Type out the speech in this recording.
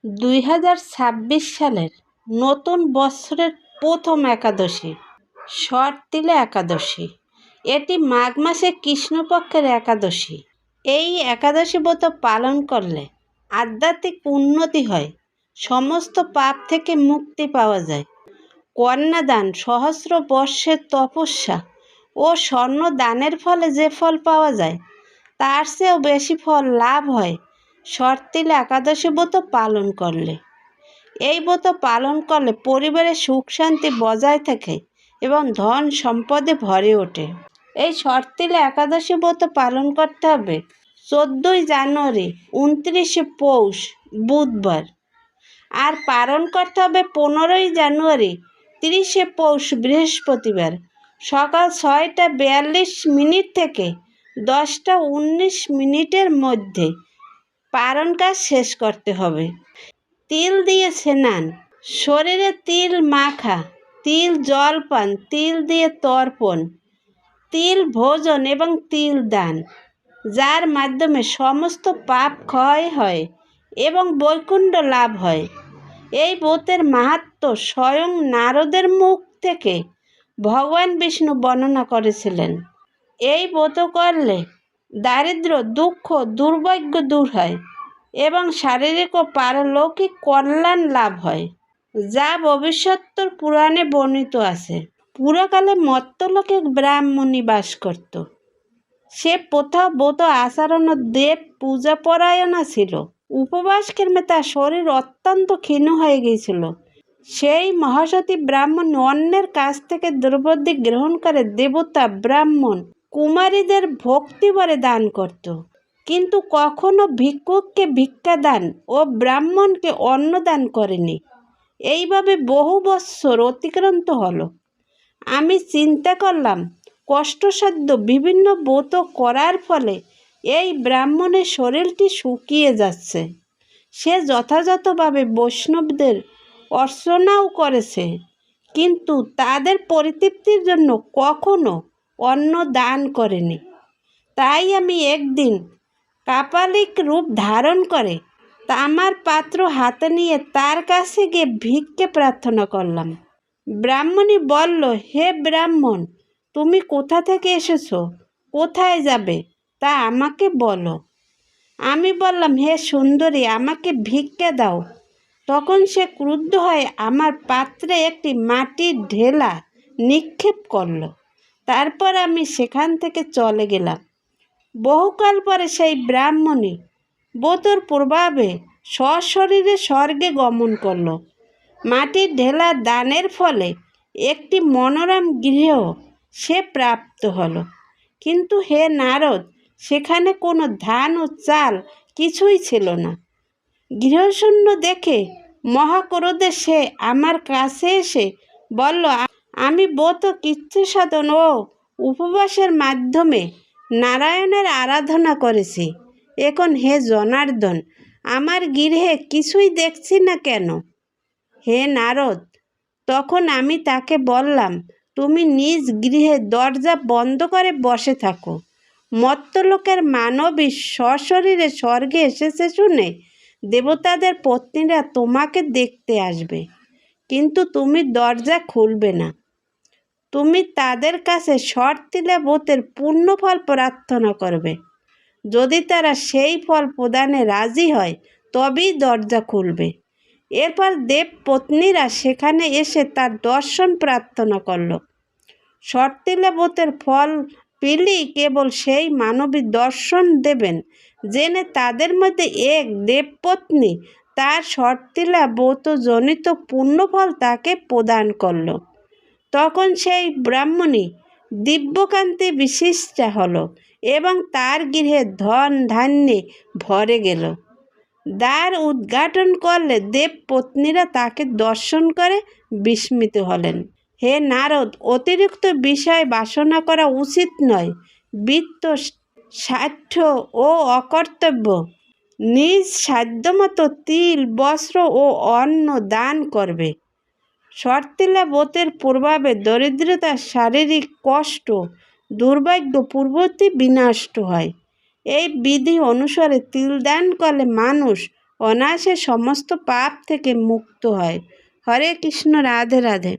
2026 সালের নতুন বছরের প্রথম একাদশী শর্তিলা একাদশী। এটি মাঘ মাসে কৃষ্ণপক্ষের একাদশী। এই একাদশী ব্রত পালন করলে আধ্যাত্মিক উন্নতি হয়, সমস্ত পাপ থেকে মুক্তি পাওয়া যায়। কন্যাদান, সহস্র বর্ষের তপস্যা ও স্বর্ণ দানের ফলে যে ফল পাওয়া যায় তার চেয়েও বেশি ফল লাভ হয় শর্তিলা একাদশী ব্রত পালন করলে। এই ব্রত পালন করলে পরিবারে সুখ শান্তি বজায় থাকে এবং ধন সম্পদে ভরে ওঠে। এই শর্তিলা একাদশী ব্রত পালন করতে হবে 14ই জানুয়ারি, 29শে পৌষ বুধবার, আর পালন করতে হবে 15ই জানুয়ারি, 30শে পৌষ বৃহস্পতিবার সকাল 6টা 42 থেকে 10টা 19 মধ্যে পালন কাজ শেষ করতে হবে। তিল দিয়ে স্নান, শরীরে তিল মাখা, তিল জলপান, তিল দিয়ে তর্পণ, তিল ভোজন এবং তিল দান, যার মাধ্যমে সমস্ত পাপ ক্ষয় হয় এবং বৈকুণ্ঠ লাভ হয়। এই ব্রতের মাহাত্ম্য স্বয়ং নারদের মুখ থেকে ভগবান বিষ্ণু বর্ণনা করেছিলেন। এই ব্রত করলে দারিদ্র, দুঃখ, দুর্ভাগ্য দূর হয় এবং শারীরিক ও পারলৌকিক কল্যাণ লাভ হয়, যা ভবিষ্যৎ পুরাণে বর্ণিত আছে। পুরাকালে মর্ত্যলোকে ব্রাহ্মণী বাস করত। সে প্রথা ব্রত আচরণ দেব পূজা পরায়ণা ছিল। উপবাস কর্মে তার শরীর অত্যন্ত ক্ষীণ হয়ে গিয়েছিল। সেই মহাসতী ব্রাহ্মণ অন্যের কাছ থেকে দ্রব্যাদি গ্রহণ করে দেবতা, ব্রাহ্মণ, কুমারীদের ভক্তিভরে দান করত, কিন্তু কখনো ভিক্ষুককে ভিক্ষা দান ও ব্রাহ্মণকে অন্ন দান করেনি। এইভাবে বহু বৎসর অতিক্রান্ত হলো। আমি চিন্তা করলাম, কষ্টসাধ্য বিভিন্ন ব্রত করার ফলে এই ব্রাহ্মণের শরীরটি শুকিয়ে যাচ্ছে। সে যথাযথভাবে বৈষ্ণবদের অর্চনাও করেছে, কিন্তু তাদের পরিতৃপ্তির জন্য কখনো অন্ন দান করেনি। তাই আমি একদিন কাপালিক রূপ ধারণ করে তামার পাত্র হাতে নিয়ে তার কাছে গিয়ে ভিক্ষে প্রার্থনা করলাম। ব্রাহ্মণী বলল, হে ব্রাহ্মণ, তুমি কোথা থেকে এসেছো, কোথায় যাবে তা আমাকে বলো। আমি বললাম, হে সুন্দরী, আমাকে ভিক্ষা দাও। তখন সে ক্রুদ্ধ হয়ে আমার পাত্রে একটি মাটির ঢেলা নিক্ষেপ করল। তারপর আমি সেখান থেকে চলে গেলাম। বহুকাল পরে সেই ব্রাহ্মণী ব্রতর প্রভাবে সশরীরে স্বর্গে গমন করল। মাটির ঢেলা দানের ফলে একটি মনোরম গৃহ সে প্রাপ্ত হলো। কিন্তু হে নারদ, সেখানে কোনো ধান ও চাল কিছুই ছিল না। গৃহশূন্য দেখে মহাক্রোধে সে আমার কাছে এসে বলল, আমি ব্রত কৃচ্ছ সাধন ও উপবাসের মাধ্যমে নারায়ণের আরাধনা করেছি। এখন হে জনার্দন, আমার গৃহে কিছুই দেখছি না কেন? হে নারদ, তখন আমি তাকে বললাম, তুমি নিজ গৃহে দরজা বন্ধ করে বসে থাকো। মর্ত্যলোকের মানবী সশরীরে স্বর্গে এসেছে শুনে দেবতাদের পত্নীরা তোমাকে দেখতে আসবে, কিন্তু তুমি দরজা খুলবে না। তুমি তাদের কাছে শর্তিলা ব্রতের পূর্ণ ফল প্রার্থনা করবে। যদি তারা সেই ফল প্রদানে রাজি হয় তবেই দরজা খুলবে। এরপর দেব পত্নীরা সেখানে এসে তার দর্শন প্রার্থনা করল। শর্তিলা ব্রতের ফল পেলেই কেবল সেই মানবী দর্শন দেবেন জেনে তাদের মধ্যে এক দেবপত্নী তার শর্তিলা ব্রতজনিত পুণ্যফল তাকে প্রদান করল। তখন সেই ব্রাহ্মণী দিব্যকান্তি বিশিষ্টা হল এবং তার গৃহে ধন ধান্যে ভরে গেল। দ্বার উদ্ঘাটন করলে দেবপত্নীরা তাকে দর্শন করে বিস্মিত হলেন। হে নারদ, অতিরিক্ত বিষয় বাসনা করা উচিত নয়। বৃত্ত, স্বার্থ ও অকর্তব্য নিজ সাধ্যমতো তিল, বস্ত্র ও অন্ন দান করবে। শর্তিলা ব্রতের প্রভাবে দরিদ্রতা, শারীরিক কষ্ট, দুর্ভাগ্য পূর্ববর্তী বিনষ্ট হয়। এই বিধি অনুসারে তিল দান করলে মানুষ অনায়াসে সমস্ত পাপ থেকে মুক্ত হয়। হরে কৃষ্ণ, রাধে রাধে।